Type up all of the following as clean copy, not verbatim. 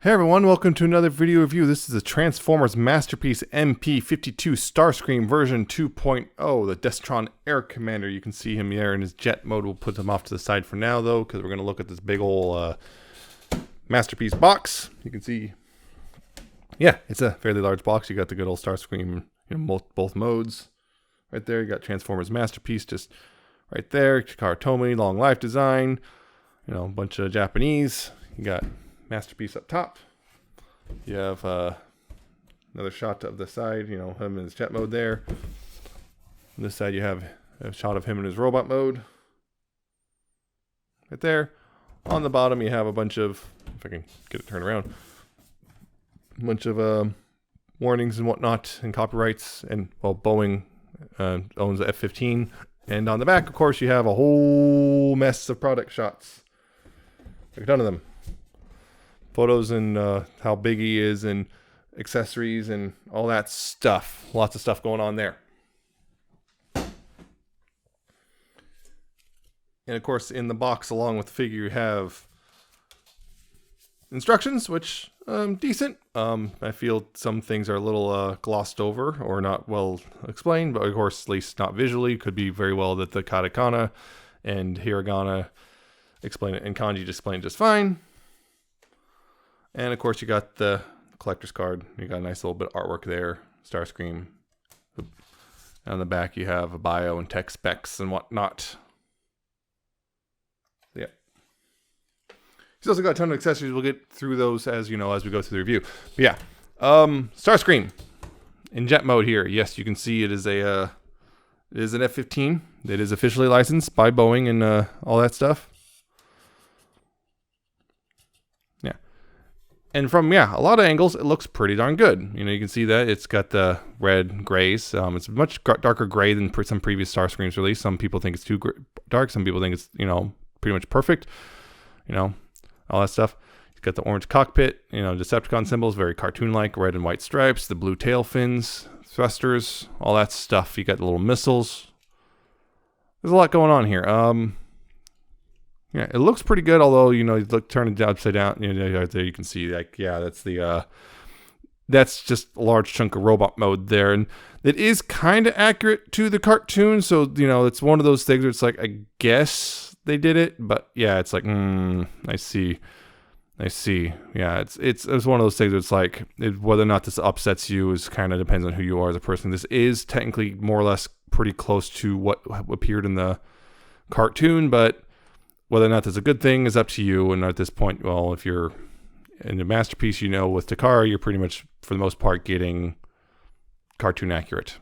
Hey everyone, welcome to another video review. This is a Transformers masterpiece MP-52 Starscream version 2.0, the Destron Air Commander. You can see him there in his jet mode. We'll put him off to the side for now though, because we're going to look at this big old masterpiece box. You can see, yeah, it's a fairly large box. You got the good old Starscream, both modes. Right there, you got Transformers masterpiece just right there. Chikara Tomy, long life design, a bunch of Japanese. You got masterpiece up top. You have another shot of the side, him in his jet mode there. On this side you have a shot of him in his robot mode. Right there. On the bottom you have a bunch of, if I can get it turned around, a bunch of warnings and whatnot and copyrights, and well, Boeing owns the F-15. And on the back, of course, you have a whole mess of product shots. Like a ton of them. Photos and how big he is and accessories and all that stuff. Lots of stuff going on there. And of course, in the box along with the figure, you have instructions, which decent. I feel some things are a little glossed over or not well explained, but of course, at least not visually. Could be very well that the katakana and hiragana explain it and kanji just explain it just fine. And of course, you got the collector's card. You got a nice little bit of artwork there. Starscream. And on the back, you have a bio and tech specs and whatnot. Yeah. He's also got a ton of accessories. We'll get through those as we go through the review. But yeah, Starscream in jet mode here. Yes, you can see it is an F-15. It is officially licensed by Boeing and all that stuff. And from, a lot of angles, it looks pretty darn good. You can see that it's got the red grays. It's much darker gray than some previous Starscreams release. Some people think it's too dark. Some people think it's, pretty much perfect. All that stuff. It's got the orange cockpit, Decepticon symbols, very cartoon-like, red and white stripes, the blue tail fins, thrusters, all that stuff. You got the little missiles. There's a lot going on here. Yeah, it looks pretty good, although, you turn it upside down, right there you can see, that's just a large chunk of robot mode there, and it is kind of accurate to the cartoon, so, it's one of those things where it's like, I guess they did it, but, yeah, it's like, I see, yeah, it's one of those things where it's like, whether or not this upsets you is kind of depends on who you are as a person. This is technically more or less pretty close to what appeared in the cartoon, but whether or not that's a good thing is up to you. And at this point, well, if you're in the masterpiece, with Takara, you're pretty much, for the most part, getting cartoon accurate.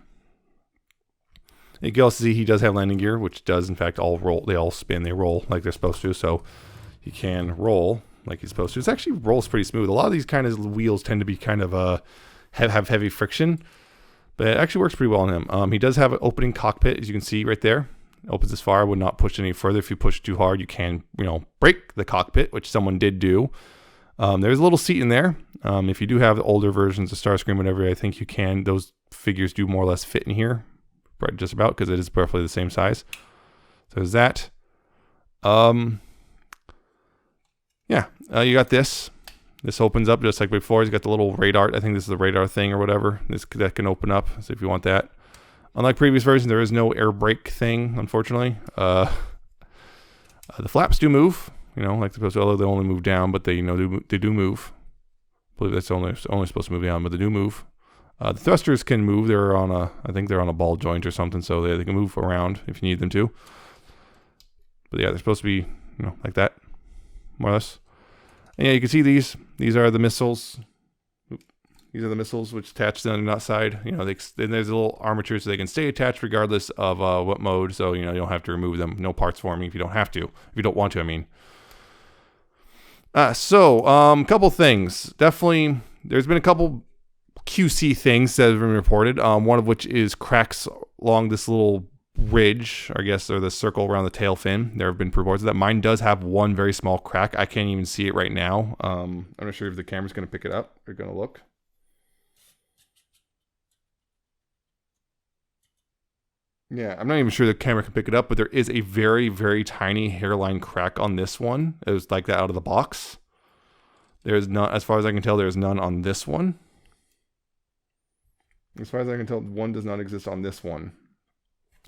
You can also see he does have landing gear, which does, in fact, all roll. They all spin, they roll like they're supposed to. So he can roll like he's supposed to. It actually rolls pretty smooth. A lot of these kind of wheels tend to be kind of have heavy friction, but it actually works pretty well on him. He does have an opening cockpit, as you can see right there. Opens this far, would not push any further. If you push too hard, you can, break the cockpit, which someone did do. There's a little seat in there. If you do have the older versions of Starscream, whatever, I think you can. Those figures do more or less fit in here, right, just about, because it is roughly the same size. So there's that. You got this. This opens up just like before. He's got the little radar. I think this is the radar thing or whatever. That can open up. So if you want that. Unlike previous versions, there is no air brake thing, unfortunately. The flaps do move, like they're supposed to, although they only move down, but they, they do move. I believe that's only supposed to move down, but they do move. The thrusters can move. I think they're on a ball joint or something, so they can move around if you need them to. But yeah, they're supposed to be, like that, more or less. And yeah, you can see these. These are the missiles. These are the missiles which attach on the outside. Then there's a little armature so they can stay attached regardless of what mode. So, you don't have to remove them. No parts forming if you don't have to. If you don't want to, I mean. Couple things. Definitely, there's been a couple QC things that have been reported. One of which is cracks along this little ridge, I guess, or the circle around the tail fin. There have been reports of that. Mine does have one very small crack. I can't even see it right now. I'm not sure if the camera's going to pick it up or going to look. Yeah, I'm not even sure the camera can pick it up, but there is a very, very tiny hairline crack on this one. It was like that out of the box. There's not, as far as I can tell, there's none on this one. As far as I can tell, one does not exist on this one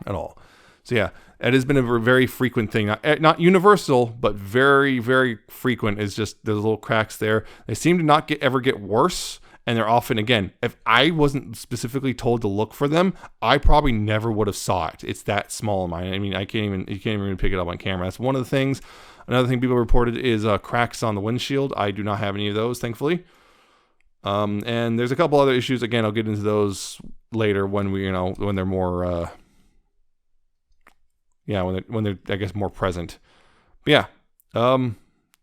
at all. So yeah, it has been a very frequent thing. Not universal, but very, very frequent is just those little cracks there. They seem to not ever get worse. And they're often, again, if I wasn't specifically told to look for them, I probably never would have saw it. It's that small in mine. I mean, you can't even pick it up on camera. That's one of the things. Another thing people reported is cracks on the windshield. I do not have any of those, thankfully. And there's a couple other issues. Again, I'll get into those later when when they're more, when they're, I guess, more present. But yeah,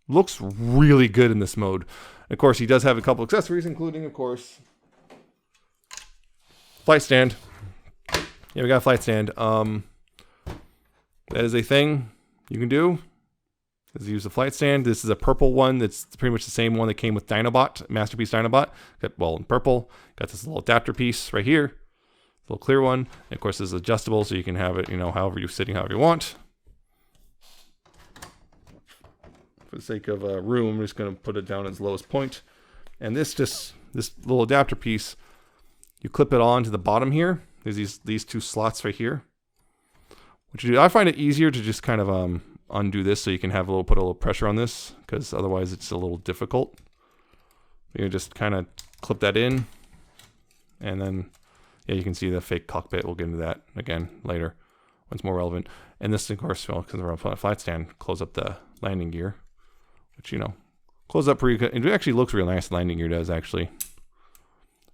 looks really good in this mode. Of course, he does have a couple accessories, including, of course, flight stand. Yeah, we got a flight stand. That is a thing you can do, is use the flight stand. This is a purple one. That's pretty much the same one that came with Dinobot, Masterpiece Dinobot. Got, in purple. Got this little adapter piece right here. Little clear one. And of course, this is adjustable, so you can have it, however you're sitting, however you want. For the sake of room, I'm just going to put it down at its lowest point. And this little adapter piece, you clip it on to the bottom here. There's these two slots right here. I find it easier to just kind of undo this so you can put a little pressure on this, because otherwise it's a little difficult. You just kind of clip that in, and then you can see the fake cockpit. We'll get into that again later when it's more relevant. And this, of course, because we're on a flight stand, close up the landing gear. Which, close up pretty good. It actually looks real nice, landing gear does, actually.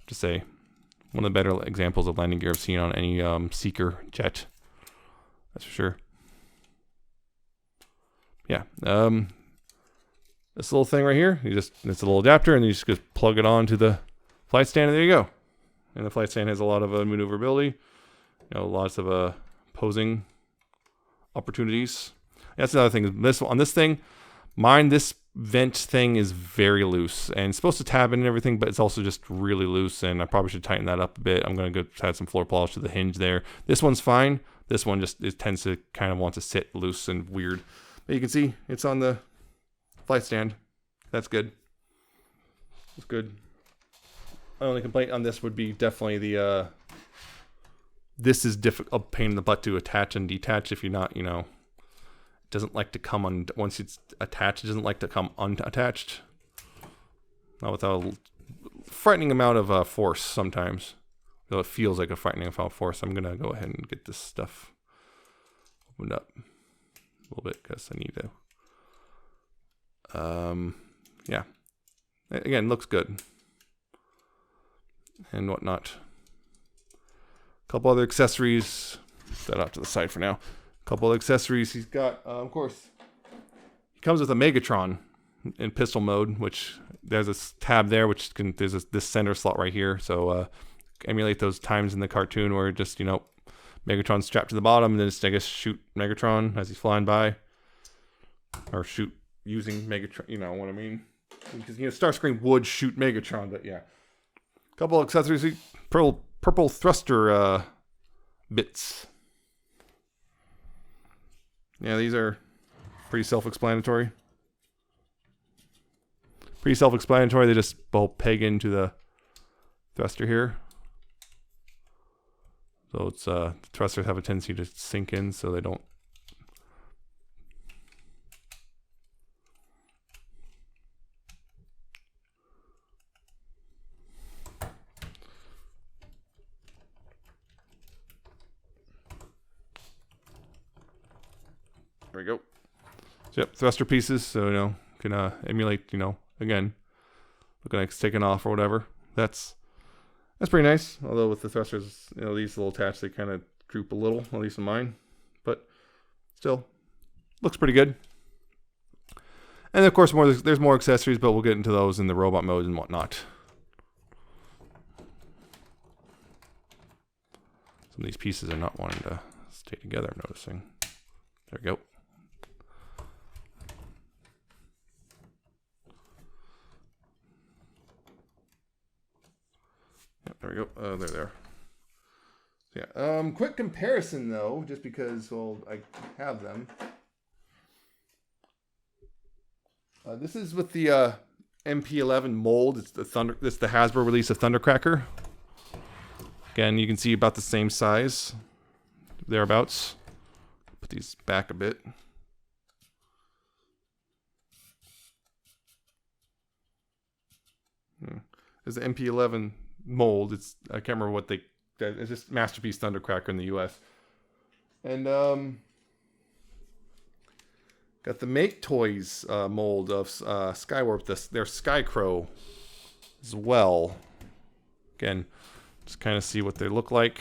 To say, one of the better examples of landing gear I've seen on any Seeker jet. That's for sure. Yeah. This little thing right here, it's a little adapter, and you just plug it on to the flight stand, and there you go. And the flight stand has a lot of maneuverability. Lots of posing opportunities. That's another thing. On this thing, this vent thing is very loose, and it's supposed to tab in and everything, but it's also just really loose, and I probably should tighten that up a bit. I'm going to go add some floor polish to the hinge there. This one's fine. This one it tends to kind of want to sit loose and weird. But you can see it's on the flight stand. That's good. It's good. My only complaint on this would be definitely this is a pain in the butt to attach and detach if you're not, doesn't like to come on once it's attached. It doesn't like to come unattached. Not without a frightening amount of force sometimes. Though it feels like a frightening amount of force. I'm gonna go ahead and get this stuff opened up a little bit because I need to. Yeah. Again, looks good and whatnot. A couple other accessories. Set that off to the side for now. Couple of accessories he's got. Of course, he comes with a Megatron in pistol mode, which there's a tab there, which there's this center slot right here. So emulate those times in the cartoon where just Megatron's strapped to the bottom, and then just, I guess, shoot Megatron as he's flying by, or shoot using Megatron. You know what I mean? Because Starscream would shoot Megatron, but yeah. Couple of accessories, purple thruster bits. Yeah, these are pretty self-explanatory. They just both peg into the thruster here. So it's the thrusters have a tendency to sink in, so they don't. There we go. So yep, thruster pieces, so can emulate, again, looking like it's taken off or whatever. That's pretty nice. Although with the thrusters, these little attached, they kind of droop a little, at least in mine. But still, looks pretty good. And of course, there's more accessories, but we'll get into those in the robot mode and whatnot. Some of these pieces are not wanting to stay together, I'm noticing. There we go. Yep, there we go. There. Yeah. Quick comparison though, just because I have them. This is with the MP-11 mold. It's the Hasbro release of Thundercracker. Again, you can see about the same size, thereabouts. Put these back a bit. There's the MP-11 mold. I can't remember what it's just Masterpiece Thundercracker in the U.S. And got the Make Toys mold of Skywarp, their Skycrow as well. Again, just kind of see what they look like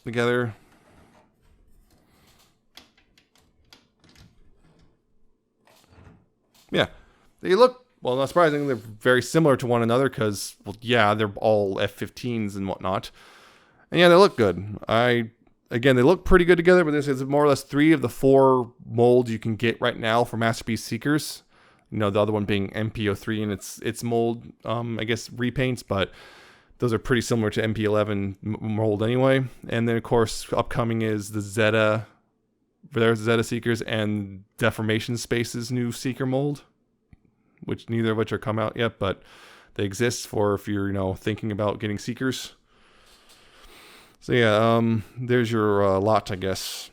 together. Yeah, they look, well, not surprisingly, they're very similar to one another because, well, yeah, they're all F-15s and whatnot. And yeah, they look good. Again, they look pretty good together, but this is more or less 3 of the 4 molds you can get right now for Masterpiece Seekers. You know, the other one being MP-03 and its mold, I guess, repaints, but those are pretty similar to MP-11 mold anyway. And then, of course, upcoming is the Zeta, there's Zeta Seekers and Deformation Space's new Seeker mold, which neither of which are come out yet, but they exist for if you're, thinking about getting Seekers. So yeah, there's your lot, I guess.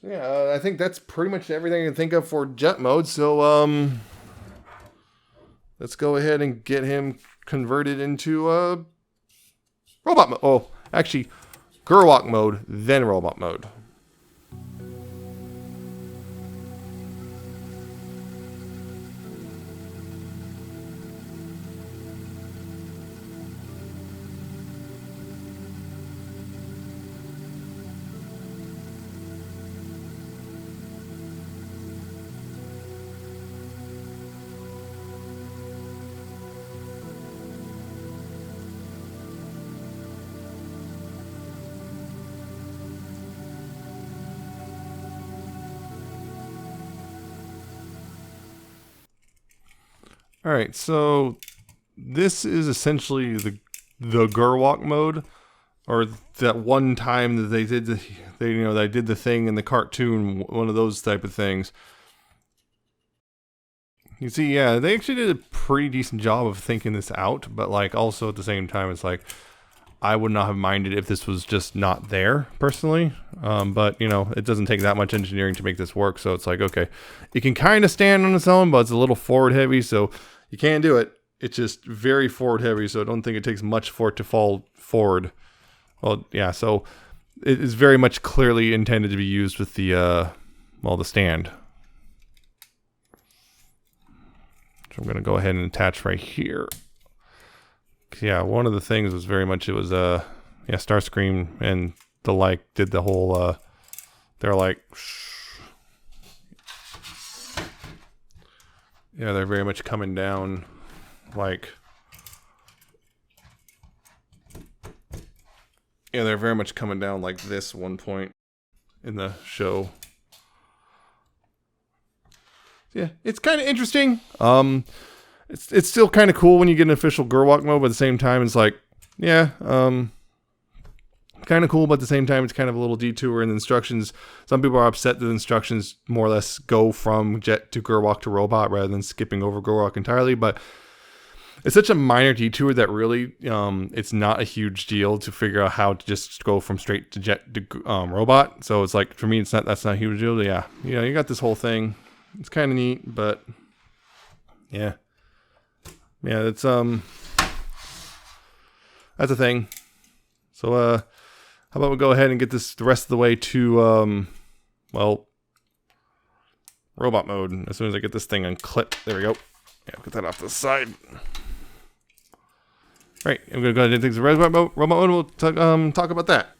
Yeah, I think that's pretty much everything I can think of for jet mode. So let's go ahead and get him converted into robot mode. Oh, actually, Gerwalk mode, then robot mode. All right, so this is essentially the Gerwalk mode, or that one time that they did they did the thing in the cartoon, one of those type of things. You see, yeah, they actually did a pretty decent job of thinking this out, but like also at the same time, it's like I would not have minded if this was just not there personally. But it doesn't take that much engineering to make this work. So it's like, okay, it can kind of stand on its own, but it's a little forward heavy. So you can do it. It's just very forward heavy. So I don't think it takes much for it to fall forward. Well, yeah. So it is very much clearly intended to be used with the stand. So I'm going to go ahead and attach right here. Yeah, one of the things was very much, it was Starscream and the like did the whole they're like yeah, they're very much coming down like they're very much coming down like this one point in the show. Yeah, it's kind of interesting. It's still kind of cool when you get an official Gerwalk mode, but at the same time, it's like, yeah, kind of cool, but at the same time, it's kind of a little detour in the instructions. Some people are upset that the instructions more or less go from jet to Gerwalk to robot rather than skipping over Gerwalk entirely, but it's such a minor detour that really, it's not a huge deal to figure out how to just go from straight to jet to robot. So it's like, for me, that's not a huge deal. Yeah, you got this whole thing. It's kind of neat, but yeah. Yeah, it's that's a thing. So how about we go ahead and get this the rest of the way to robot mode. As soon as I get this thing unclipped. There we go. Yeah, get that off to the side. Right, I'm gonna go ahead and take the robot mode. We'll talk about that.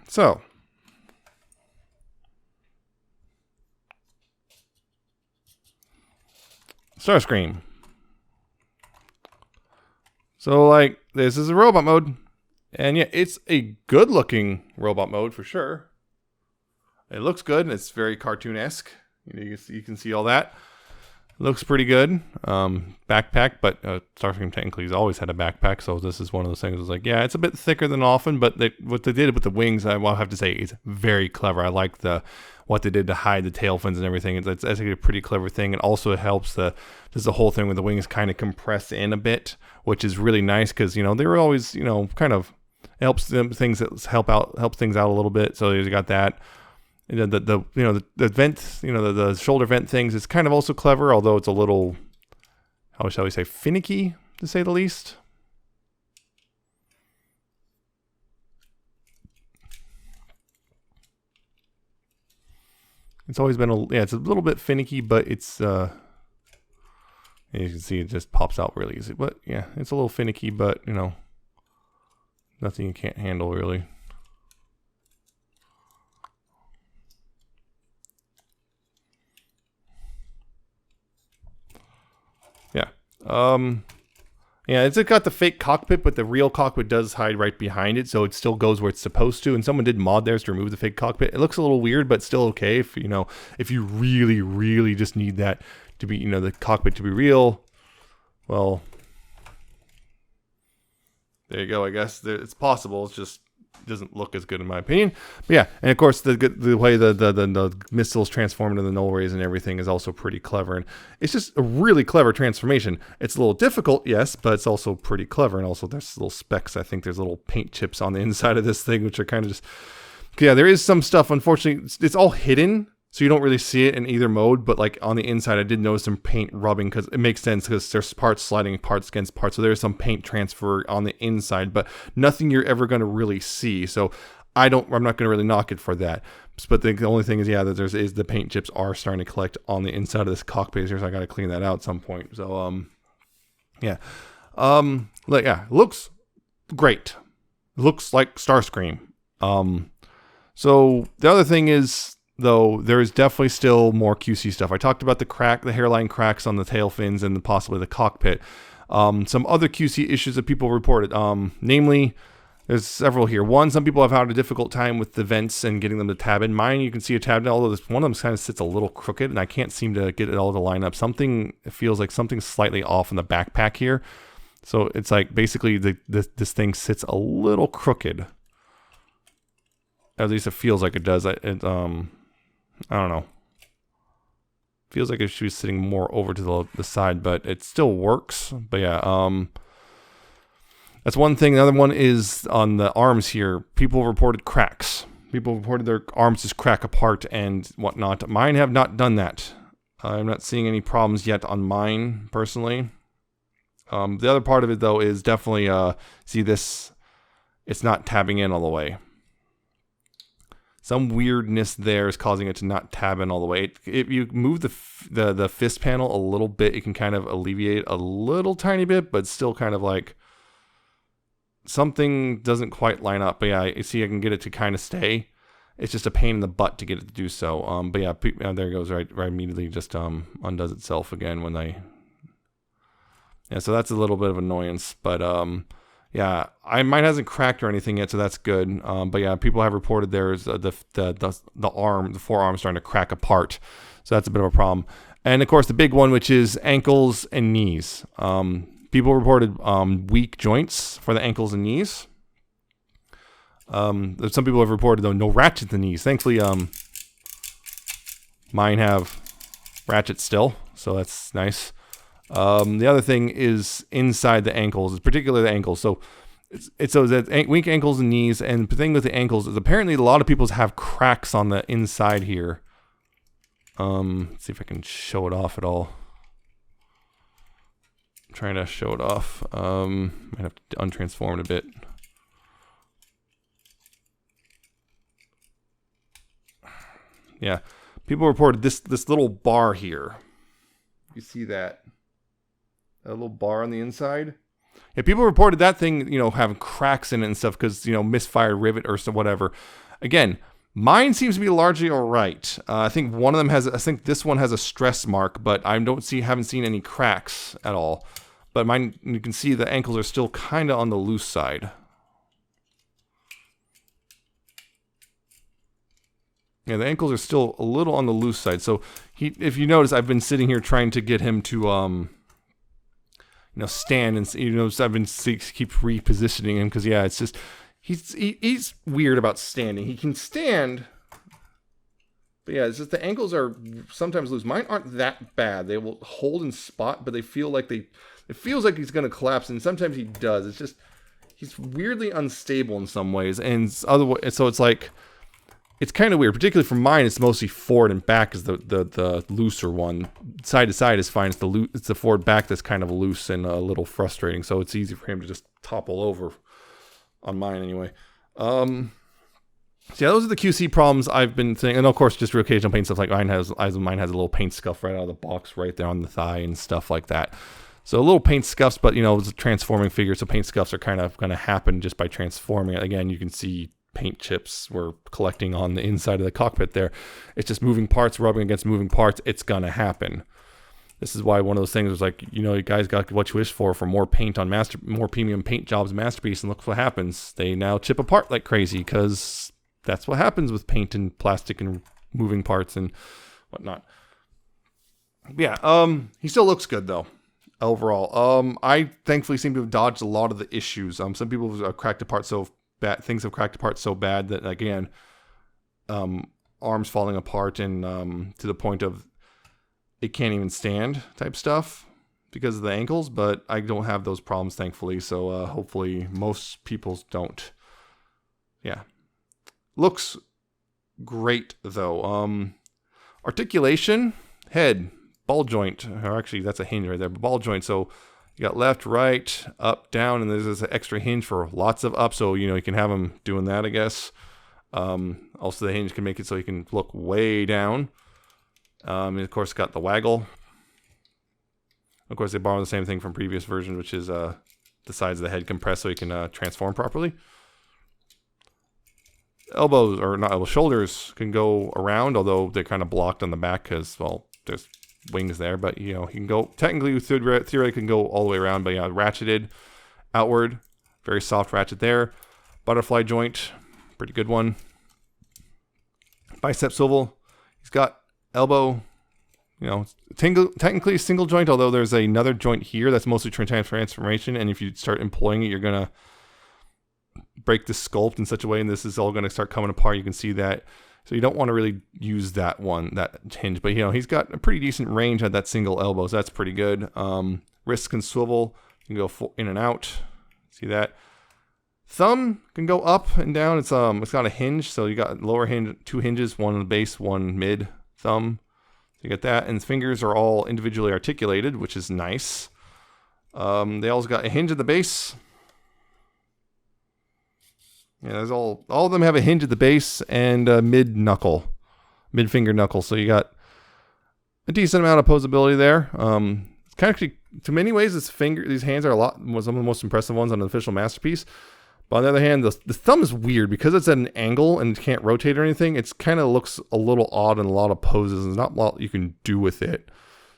So, Starscream. So, like, this is a robot mode. And yeah, it's a good looking robot mode for sure. It looks good, and it's very cartoon-esque. You can see all that. Looks pretty good. Backpack, but Starscream technically has always had a backpack, so this is one of those things. It's like, yeah, it's a bit thicker than often, but what they did with the wings, I will have to say, is very clever. I like what they did to hide the tail fins and everything. It's actually a pretty clever thing. And also it helps just the whole thing with the wings kind of compress in a bit, which is really nice because, they were always, kind of helps things out a little bit. So you got that. The vent, the shoulder vent things is kind of also clever, although it's a little, how shall we say, finicky to say the least. It's always been it's a little bit finicky, but it's you can see it just pops out really easy. But yeah, it's a little finicky, but nothing you can't handle really. Yeah, it's got the fake cockpit, but the real cockpit does hide right behind it, so it still goes where it's supposed to. And someone did mod theirs to remove the fake cockpit. It looks a little weird, but still okay if you really, really just need that to be, the cockpit to be real. Well, there you go. I guess it's possible. It's just doesn't look as good in my opinion. But yeah, and of course the way the missiles transform into the null rays and everything is also pretty clever, and it's just a really clever transformation. It's a little difficult, yes, but it's also pretty clever. And also there's little specks. I think there's little paint chips on the inside of this thing, which are kind of just, yeah, there is some stuff. Unfortunately, it's all hidden, so you don't really see it in either mode. But like on the inside, I did notice some paint rubbing, because it makes sense because there's parts sliding parts against parts. So there's some paint transfer on the inside, but nothing you're ever going to really see. So I'm not going to really knock it for that. But the only thing is, yeah, that is the paint chips are starting to collect on the inside of this cockpit here. So I got to clean that out at some point. So yeah, looks great. Looks like Starscream. So the other thing is, though, there is definitely still more QC stuff. I talked about the hairline cracks on the tail fins and possibly the cockpit. Some other QC issues that people reported, namely, there's several here. One, some people have had a difficult time with the vents and getting them to tab in. Mine, you can see a tab in, although one of them kind of sits a little crooked, and I can't seem to get it all to line up. It feels like something's slightly off in the backpack here. So it's like basically this thing sits a little crooked. At least it feels like it does. I don't know. Feels like it should be sitting more over to the side, but it still works. But yeah, that's one thing. The other one is on the arms here. People reported cracks. People reported their arms just crack apart and whatnot. Mine have not done that. I'm not seeing any problems yet on mine, personally. The other part of it, though, is definitely, see this, it's not tabbing in all the way. Some weirdness there is causing it to not tab in all the way. If you move the fist panel a little bit, it can kind of alleviate a little tiny bit, but still kind of like something doesn't quite line up. But yeah, you see I can get it to kind of stay. It's just a pain in the butt to get it to do so. But yeah, there it goes, right immediately just undoes itself again when yeah, so that's a little bit of annoyance. But yeah, mine hasn't cracked or anything yet, so that's good. But yeah, people have reported there's the forearm starting to crack apart, so that's a bit of a problem. And of course, the big one, which is ankles and knees. People reported weak joints for the ankles and knees. Some people have reported, though, no ratchets in the knees. Thankfully, mine have ratchets still, so that's nice. The other thing is inside the ankles, particularly the ankles. So it's so that weak ankles and knees. And the thing with the ankles is apparently a lot of people have cracks on the inside here. Let's see if I can show it off at all. I'm trying to show it off. Might have to untransform it a bit. Yeah, people reported this little bar here. You see that? A little bar on the inside. Yeah, people reported that thing, having cracks in it and stuff because, misfired rivet or so whatever. Again, mine seems to be largely all right. I think one of them has, I think this one has a stress mark, but I haven't seen any cracks at all. But mine, you can see the ankles are still kind of on the loose side. Yeah, the ankles are still a little on the loose side. So if you notice, I've been sitting here trying to get him to, stand, and so I've been keep repositioning him because yeah, it's just he's weird about standing. He can stand, but yeah, it's just the ankles are sometimes loose. Mine aren't that bad. They will hold and spot, but they feel like it feels like he's gonna collapse, and sometimes he does. It's just he's weirdly unstable in some ways, and so it's like. It's kind of weird, particularly for mine. It's mostly forward and back is the looser one. Side to side is fine. It's the forward back that's kind of loose and a little frustrating. So it's easy for him to just topple over. On mine anyway. So yeah, those are the QC problems I've been seeing, and of course just occasional paint stuff like mine has a little paint scuff right out of the box right there on the thigh and stuff like that. So a little paint scuffs, but it's a transforming figure, so paint scuffs are kind of going to happen just by transforming it. Again, you can see. Paint chips were collecting on the inside of the cockpit there. It's just moving parts, rubbing against moving parts. It's gonna happen. This is why one of those things was like, you guys got what you wish for more paint on more premium paint jobs, Masterpiece, and look what happens. They now chip apart like crazy because that's what happens with paint and plastic and moving parts and whatnot. Yeah, he still looks good though. Overall, I thankfully seem to have dodged a lot of the issues. Some people have cracked apart so bad, things have cracked apart so bad that again, arms falling apart and to the point of it can't even stand type stuff because of the ankles. But I don't have those problems thankfully, so hopefully most people don't. Yeah, looks great though. Articulation, head, ball joint, or actually that's a hinge right there, but ball joint. So you got left, right, up, down, and there's an extra hinge for lots of up. So, you can have him doing that, I guess. Also, the hinge can make it so you can look way down. And of course, got the waggle. Of course, they borrow the same thing from previous versions, which is the sides of the head compressed so you can transform properly. Elbows, or not elbows, shoulders can go around, although they're kind of blocked on the back because, well, there's wings there, but he can go technically theoretically can go all the way around, but yeah, ratcheted outward, very soft ratchet there. Butterfly joint, pretty good one. Bicep swivel, he's got elbow, technically single joint, although there's another joint here that's mostly transformation, and if you start employing it, you're gonna break the sculpt in such a way, and this is all gonna start coming apart. You can see that. So you don't want to really use that hinge. But, he's got a pretty decent range at that single elbow, so that's pretty good. Wrists can swivel. You can go in and out. See that? Thumb can go up and down. It's got a hinge, so you got lower hinge, 2 hinges, one on the base, one mid thumb. So you get that. And the fingers are all individually articulated, which is nice. They also got a hinge at the base. Yeah, there's all of them have a hinge at the base and a mid finger knuckle. So you got a decent amount of posability there. It's kind of, to many ways, these hands are some of the most impressive ones on an official Masterpiece. But on the other hand, the thumb is weird because it's at an angle and can't rotate or anything. It kind of looks a little odd in a lot of poses. There's not a lot you can do with it,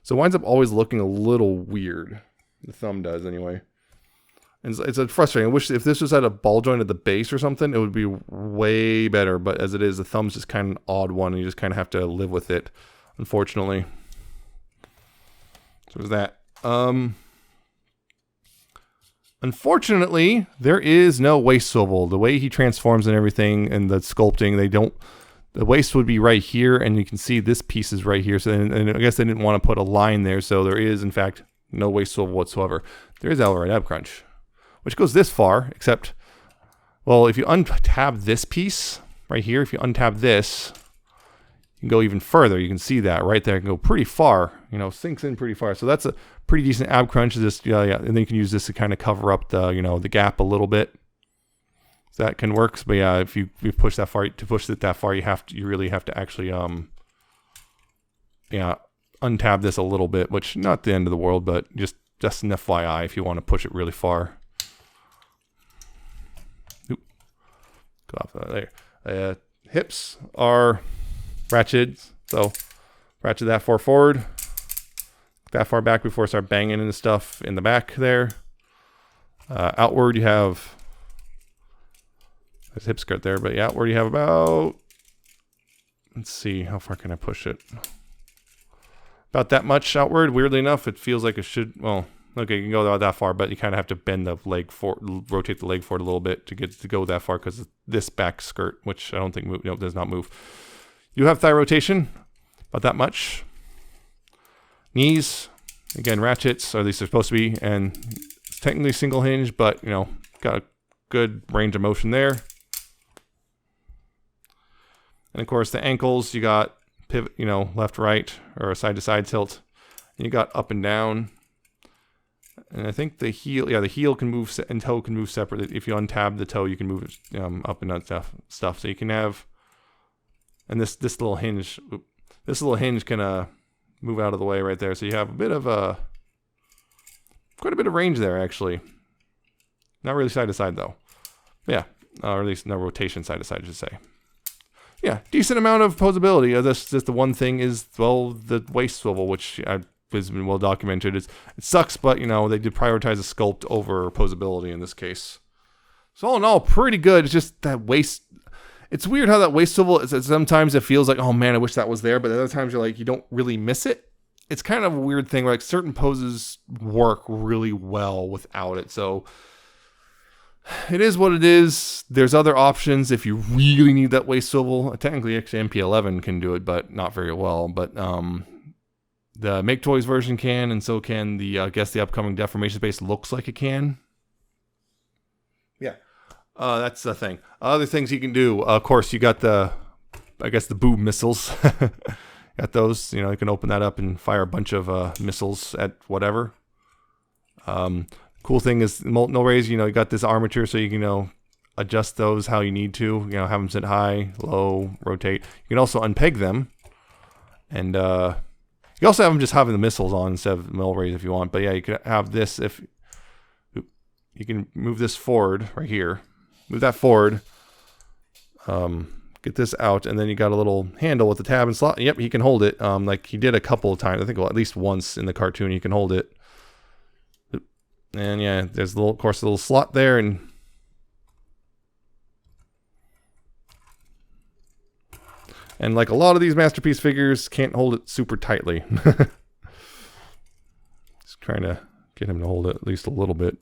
so it winds up always looking a little weird. The thumb does anyway. And it's frustrating. I wish if this was at a ball joint at the base or something, it would be way better. But as it is, the thumb's just kind of an odd one, and you just kind of have to live with it, unfortunately. So there's that. Unfortunately, there is no waist swivel. The way he transforms and everything, and the sculpting, the waist would be right here, and you can see this piece is right here. So, and I guess they didn't want to put a line there, so there is, in fact, no waist swivel whatsoever. There is outright ab crunch, which goes this far, except, well, if you untab this piece right here, if you untab this, you can go even further. You can see that right there. It can go pretty far, sinks in pretty far. So that's a pretty decent ab crunch. And then you can use this to kind of cover up the, the gap a little bit. So that can work. But yeah, if you push that far, to push it that far, you really have to actually, untab this a little bit, which not the end of the world, but just an FYI if you want to push it really far. Oop. Go off there. hips are ratcheted, so ratchet that far forward, that far back before I start banging into stuff in the back there. Outward you have, there's hip skirt there, but yeah, outward you have about, let's see, how far can I push it? About that much outward. Weirdly enough, it feels like it should, well, okay, you can go that far, but you kind of have to bend the leg forward, rotate the leg forward a little bit to get to go that far because of this back skirt, which I don't think move, no, does not move. You have thigh rotation, about that much. Knees, again, ratchets, or at least they're supposed to be, and it's technically single hinge, but you know, got a good range of motion there. And of course, the ankles, you got pivot, you know, left, right, or a side to side tilt, and you got up and down. And I think the heel, yeah, the heel can move and toe can move separately. If you untab the toe, you can move it up and down stuff. So you can have, and this little hinge, can move out of the way right there. So you have a bit of quite a bit of range there actually. Not really side to side though. Yeah, or at least no rotation side to side, I should say. Yeah, decent amount of posability. Just the one thing is, well, the waist swivel, which has been well documented. It sucks, but you know, they did prioritize a sculpt over posability in this case. So all in all, pretty good. It's just that waist. It's weird how that waist swivel is. Sometimes it feels like, oh man, I wish that was there, but other times you're like, you don't really miss it. It's kind of a weird thing where like certain poses work really well without it. So it is what it is. There's other options if you really need that waist swivel. Technically, actually, MP-11 can do it, but not very well. But the Make Toys version can, and so can the, I guess the upcoming Deformation Space looks like it can. Yeah, that's the thing. Other things you can do, of course, you got the, I guess the boob missiles. Got those, you know, you can open that up and fire a bunch of missiles at whatever. Cool thing is no raise, you know, you got this armature so you can, you know, adjust those how you need to, you know, have them sit high, low, rotate. You can also unpeg them, and you also have them just having the missiles on instead of mill raise if you want. But yeah, you could have this if you can move this forward right here, move that forward, get this out, and then you got a little handle with the tab and slot. Yep, he can hold it. Like he did a couple of times, I think, well, at least once in the cartoon, you can hold it. And yeah, there's of course, a little slot there, and like a lot of these Masterpiece figures, can't hold it super tightly. Just trying to get him to hold it at least a little bit.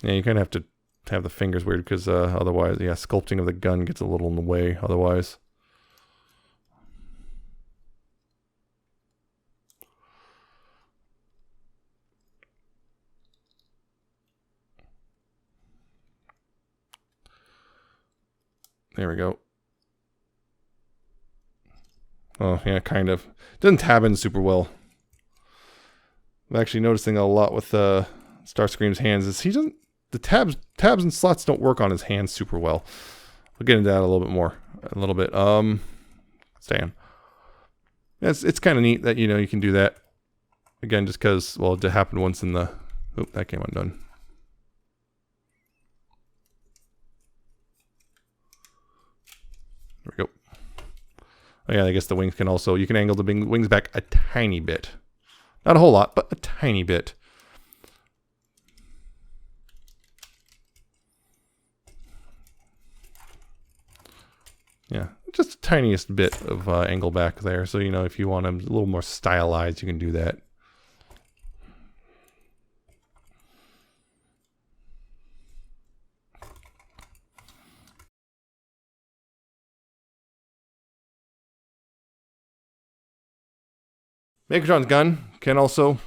Yeah, you kind of have to have the fingers weird because otherwise, yeah, sculpting of the gun gets a little in the way otherwise. There we go. Oh, yeah, kind of. Doesn't tab in super well. I'm actually noticing a lot with Starscream's hands is he doesn't, the tabs and slots don't work on his hands super well. We'll get into that a little bit more. A little bit. Stay on. It's kind of neat that, you know, you can do that. Again, just because, well, it happened once in the, oop, that came undone. There we go. Oh yeah, I guess the wings can also, you can angle the wings back a tiny bit. Not a whole lot, but a tiny bit. Yeah, just the tiniest bit of angle back there. So, you know, if you want them a little more stylized, you can do that. Megatron's gun can also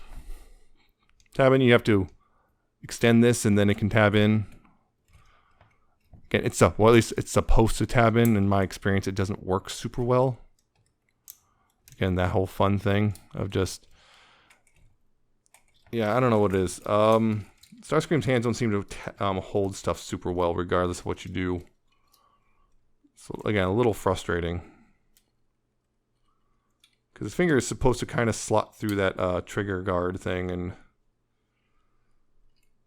tab in. You have to extend this and then it can tab in. Again, well, at least it's supposed to tab in. In my experience, it doesn't work super well. Again, that whole fun thing of just, yeah, I don't know what it is. Starscream's hands don't seem to hold stuff super well regardless of what you do. So again, a little frustrating. Because his finger is supposed to kind of slot through that trigger guard thing, and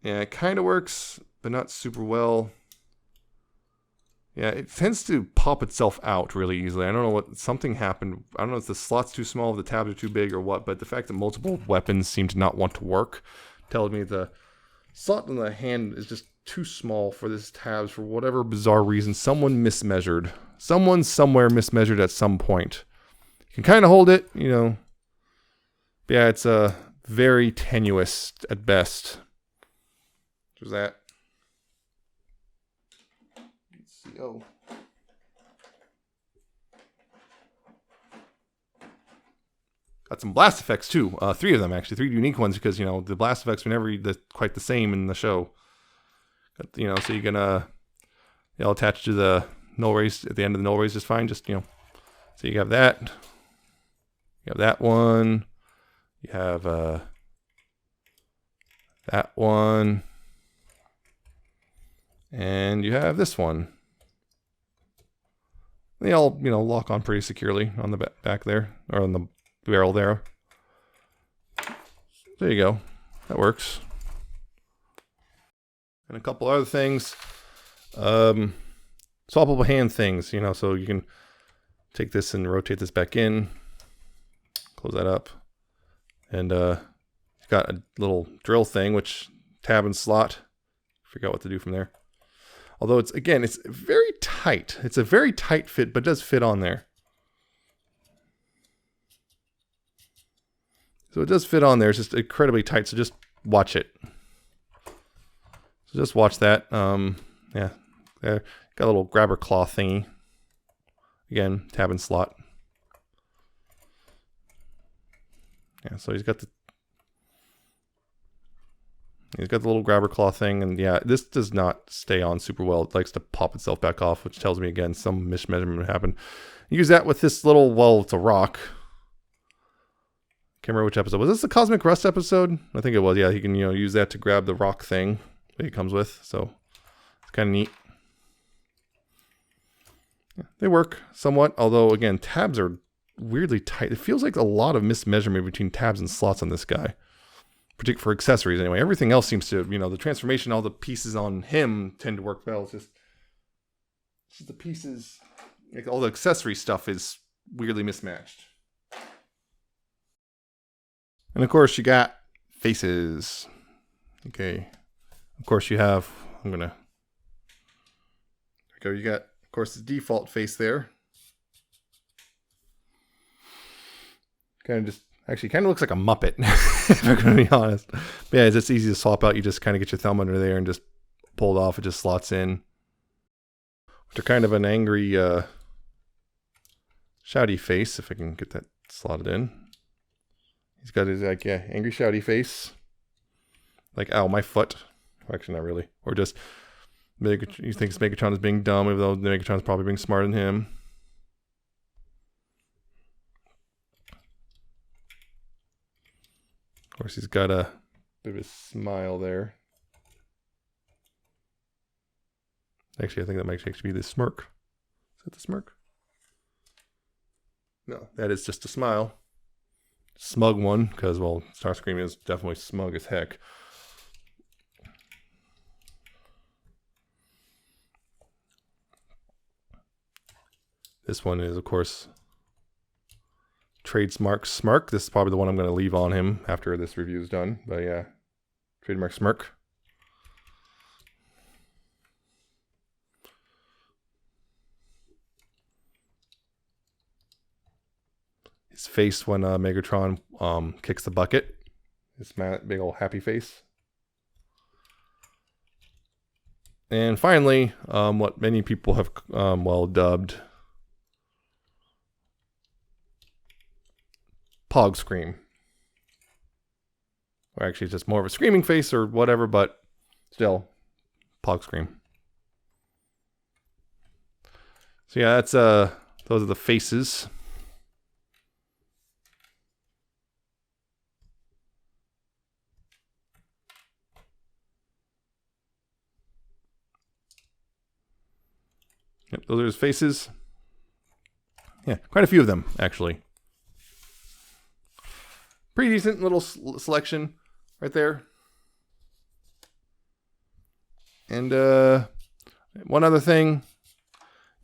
yeah, it kind of works, but not super well. Yeah, it tends to pop itself out really easily. I don't know what, something happened. I don't know if the slot's too small, if the tabs are too big or what, but the fact that multiple weapons seem to not want to work tells me the slot in the hand is just too small for this tabs for whatever bizarre reason. Someone mismeasured. Someone somewhere mismeasured at some point. You can kind of hold it, you know. But yeah, it's very tenuous at best. What was that? Oh. Got some blast effects too. 3 of them actually, 3 unique ones because you know the blast effects were never quite the same in the show. You know, so you can they'll attach to the null rays at the end of the null rays just fine. Just you know, so you have that. You have that one. You have that one, and you have this one. They all, you know, lock on pretty securely on the back there, or on the barrel there. There you go. That works. And a couple other things. Swappable hand things, you know, so you can take this and rotate this back in. Close that up. And you've got a little drill thing, which tab and slot. Figure out what to do from there. Although it's, again, it's very tight. It's a very tight fit, but it does fit on there. So it does fit on there. It's just incredibly tight, so just watch it. So just watch that. Yeah, there. Got a little grabber claw thingy. Again, tab and slot. Yeah, so he's got the little grabber claw thing, and yeah, this does not stay on super well. It likes to pop itself back off, which tells me again some mismeasurement happened. Use that with this little, well, it's a rock. Can't remember which episode. Was this the Cosmic Rust episode? I think it was. Yeah, you can, you know, use that to grab the rock thing that it comes with. So it's kind of neat. Yeah, they work somewhat, although again, tabs are weirdly tight. It feels like a lot of mismeasurement between tabs and slots on this guy. Particularly for accessories anyway. Everything else seems to, you know, the transformation, all the pieces on him tend to work well. It's just the pieces, like all the accessory stuff is weirdly mismatched. And of course you got faces. Okay. Of course you have, there we go. You got, of course, the default face there. Kind of just, actually kind of looks like a Muppet, if I'm going to be honest. But yeah, it's just easy to swap out. You just kind of get your thumb under there and just pull it off. It just slots in. Which are kind of an angry, shouty face, if I can get that slotted in. He's got his, like, yeah, angry shouty face. Like, ow, my foot. Actually, not really. Or just, he thinks Megatron is being dumb, even though Megatron is probably being smarter than him. Of course, he's got a bit of a smile there. Actually, I think that might actually be the smirk. Is that the smirk? No, that is just a smile. Smug one, because, well, Starscream is definitely smug as heck. This one is, of course, trademark smirk. This is probably the one I'm going to leave on him after this review is done. But yeah, trademark smirk. His face when Megatron kicks the bucket. His big old happy face. And finally, what many people have well dubbed Pog Scream. Or actually it's just more of a screaming face or whatever, but still, Pog Scream. So yeah, that's those are the faces. Yep, those are his faces. Yeah, quite a few of them, actually. Pretty decent little selection right there. And one other thing.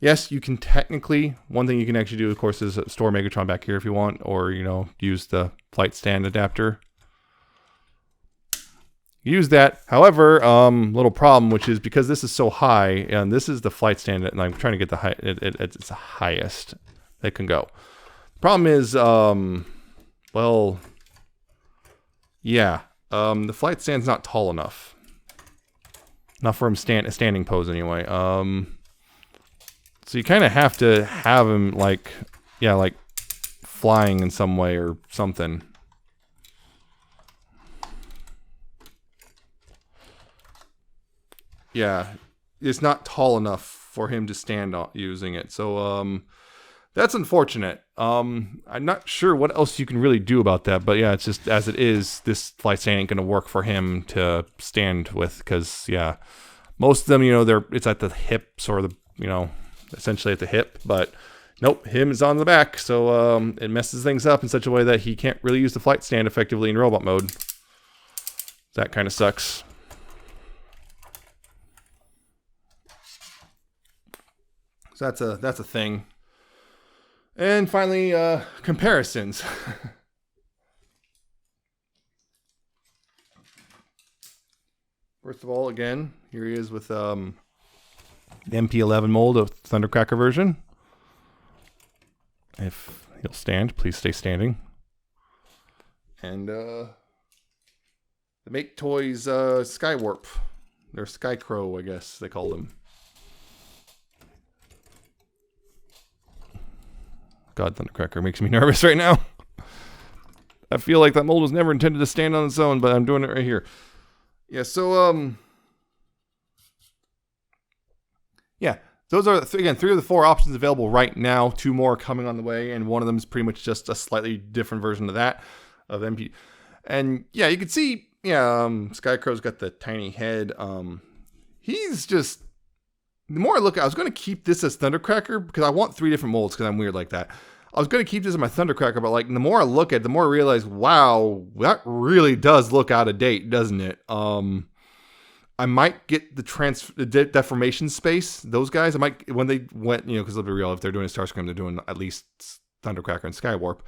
Yes, you can technically, one thing you can actually do, of course, is store Megatron back here if you want, or, you know, use the flight stand adapter. Use that. However, little problem, which is because this is so high, and this is the flight stand, and I'm trying to get the high, it's the highest that can go. Problem is, well, yeah, the flight stand's not tall enough. Not for him standing pose anyway. So you kind of have to have him like, yeah, like flying in some way or something. Yeah, it's not tall enough for him to stand on using it. So that's unfortunate. I'm not sure what else you can really do about that, but yeah, it's just as it is, this flight stand ain't gonna work for him to stand with, because yeah, most of them, you know, it's at the hips or the, you know, essentially at the hip, but nope, him is on the back, so it messes things up in such a way that he can't really use the flight stand effectively in robot mode. That kind of sucks. So that's a thing. And finally, comparisons. First of all, again, here he is with the MP-11 mold of Thundercracker version. If he'll stand, please stay standing. And the Make Toys Skywarp. They're Skycrow, I guess they call them. God, Thundercracker makes me nervous right now. I feel like that mold was never intended to stand on its own, but I'm doing it right here. Yeah, so, yeah, those are, again, 3 of the 4 options available right now. 2 more coming on the way, and one of them is pretty much just a slightly different version of that, of MP. And, yeah, you can see, yeah, Skycrow's got the tiny head. He's just... The more I look at it, I was going to keep this as Thundercracker because I want 3 different molds because I'm weird like that. I was going to keep this as my Thundercracker, but like the more I look at it, the more I realize, wow, that really does look out of date, doesn't it? I might get the deformation space. Those guys, I might, when they went, you know, because let's be real, if they're doing a Starscream, they're doing at least Thundercracker and Skywarp.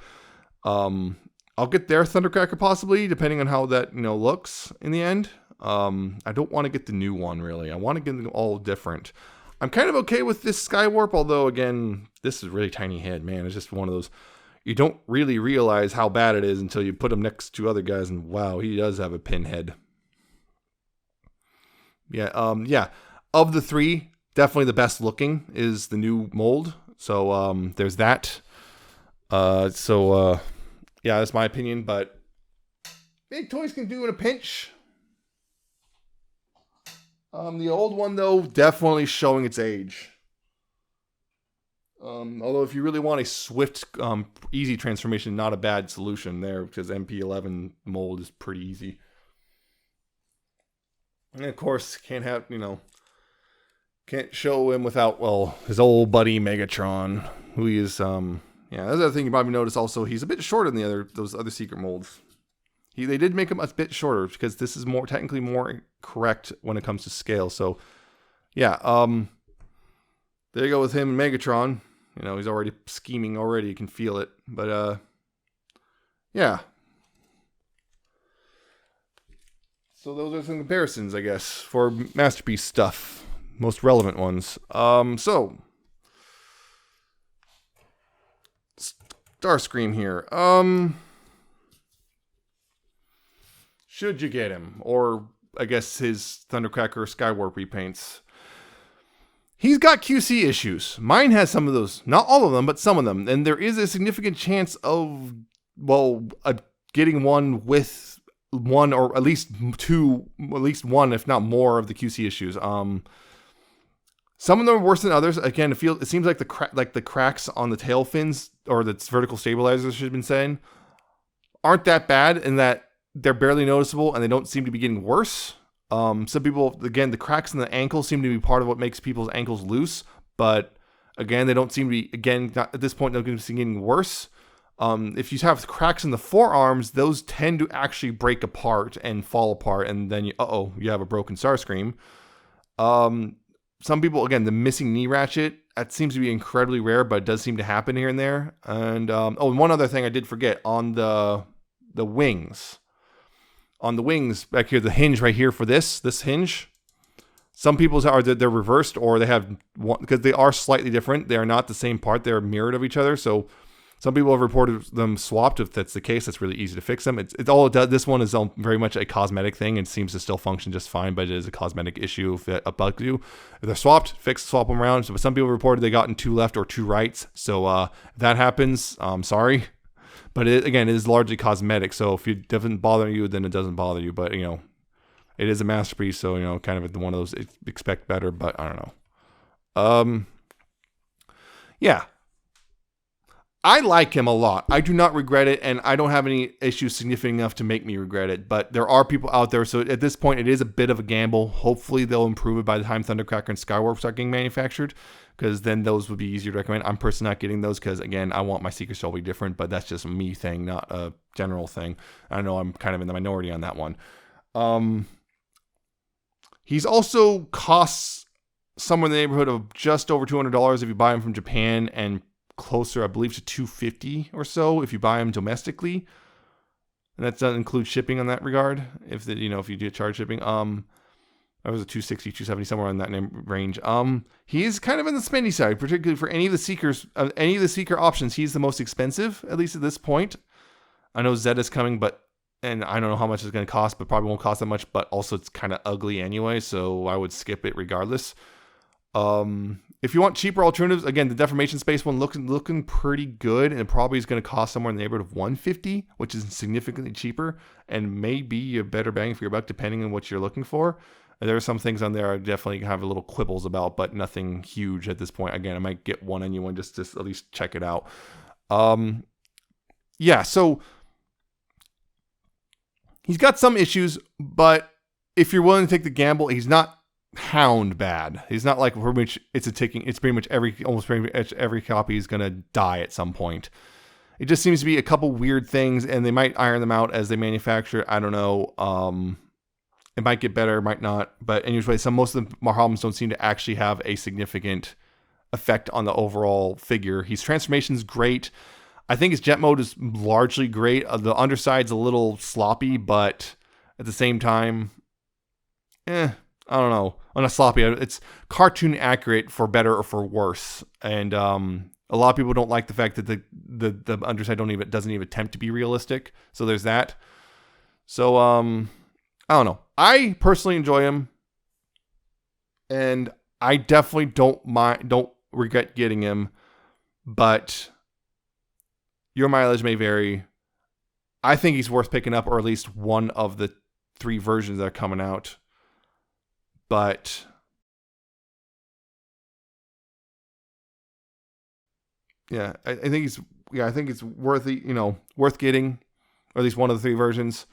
I'll get their Thundercracker possibly, depending on how that, you know, looks in the end. I don't want to get the new one, really. I want to get them all different. I'm kind of okay with this Skywarp, although, again, this is really tiny head, man. It's just one of those, you don't really realize how bad it is until you put him next to other guys, and wow, he does have a pinhead. Yeah, yeah. Of the 3, definitely the best looking is the new mold. So, there's that. Yeah, that's my opinion, but Big Toys can do in a pinch. The old one, though, definitely showing its age. Although if you really want a swift, easy transformation, not a bad solution there, because MP-11 mold is pretty easy. And of course, can't have, you know, can't show him without, well, his old buddy Megatron, who he is, yeah, that's the other thing you probably noticed also, he's a bit shorter than those other secret molds. They did make him a bit shorter because this is technically more correct when it comes to scale. So, yeah, there you go with him and Megatron. You know, he's already scheming already. You can feel it. But, yeah. So those are some comparisons, I guess, for Masterpiece stuff. Most relevant ones. So, Starscream here. Should you get him? Or, I guess, his Thundercracker Skywarp repaints. He's got QC issues. Mine has some of those. Not all of them, but some of them. And there is a significant chance of, well, getting one with one or at least 2, at least 1, if not more, of the QC issues. Some of them are worse than others. Again, it seems like the cracks on the tail fins, or the vertical stabilizers, should have been saying, aren't that bad in that they're barely noticeable and they don't seem to be getting worse. Some people, again, the cracks in the ankles seem to be part of what makes people's ankles loose, but again, they don't seem to be, again, not, at this point, they're going to be getting worse. If you have cracks in the forearms, those tend to actually break apart and fall apart, and then you have a broken Starscream. Some people, again, the missing knee ratchet that seems to be incredibly rare, but it does seem to happen here and there. And and one other thing I did forget on the wings. On the wings back here, the hinge right here for this hinge. Some people's are they're reversed, or they have one, because they are slightly different. They are not the same part. They're mirrored of each other. So some people have reported them swapped. If that's the case, that's really easy to fix them. It's all it does. This one is very much a cosmetic thing and seems to still function just fine, but it is a cosmetic issue if it bugs you. If they're swapped, swap them around. So some people reported they gotten 2 left or 2 rights. So if that happens, sorry. But again, it is largely cosmetic. So if it doesn't bother you, then it doesn't bother you. But, it is a masterpiece. So, kind of one of those expect better, but I don't know. Yeah. I like him a lot. I do not regret it, and I don't have any issues significant enough to make me regret it. But there are people out there, so at this point, it is a bit of a gamble. Hopefully, they'll improve it by the time Thundercracker and Skywarp start getting manufactured, because then those would be easier to recommend. I'm personally not getting those because, again, I want my Secret Shell to be different, but that's just a me thing, not a general thing. I know I'm kind of in the minority on that one. He's also costs somewhere in the neighborhood of just over $200 if you buy him from Japan, and closer, I believe, to $250 or so if you buy them domestically, and that doesn't include shipping on that regard. If you do charge shipping, that was a $260, $270, somewhere in that range. He's kind of in the spendy side, particularly for any of the seeker options. He's the most expensive, at least at this point. I know Zed is coming, and I don't know how much it's going to cost, but probably won't cost that much. But also, it's kind of ugly anyway, so I would skip it regardless. If you want cheaper alternatives, again, the deformation space one looking pretty good, and it probably is going to cost somewhere in the neighborhood of $150, which is significantly cheaper and maybe a better bang for your buck depending on what you're looking for. And there are some things on there I definitely have a little quibbles about, but nothing huge at this point. Again, I might get one on you one just to at least check it out. Yeah, so he's got some issues, but if you're willing to take the gamble, he's not Hound bad. He's not like pretty much it's pretty much every copy is gonna die at some point. It just seems to be a couple weird things, and they might iron them out as they manufacture. I don't know. It might get better, might not. But anyway, most of the problems don't seem to actually have a significant effect on the overall figure. His transformation's great. I think his jet mode is largely great. The underside's a little sloppy, but at the same time, I don't know. On a sloppy, it's cartoon accurate for better or for worse. And a lot of people don't like the fact that the underside doesn't even attempt to be realistic. So there's that. So I don't know. I personally enjoy him, and I definitely don't regret getting him. But your mileage may vary. I think he's worth picking up, or at least one of the 3 versions that are coming out. But yeah, I think it's worth getting, or at least one of the 3 versions.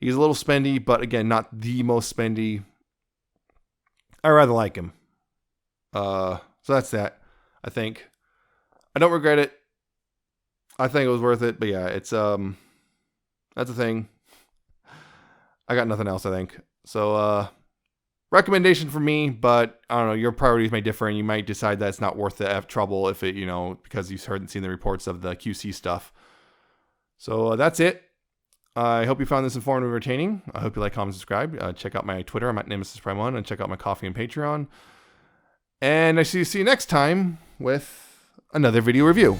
He's a little spendy, but again, not the most spendy. I rather like him. So that's that. I think I don't regret it. I think it was worth it, but yeah, it's that's the thing. I got nothing else, I think. So recommendation for me, but I don't know, your priorities may differ, and you might decide that it's not worth the trouble if it, because you've heard and seen the reports of the QC stuff. So that's it. I hope you found this informative and entertaining. I hope you like, comment, subscribe. Check out my Twitter. I'm at Nemesis Prime 1, and check out my Coffee and Patreon. And I see you next time with another video review.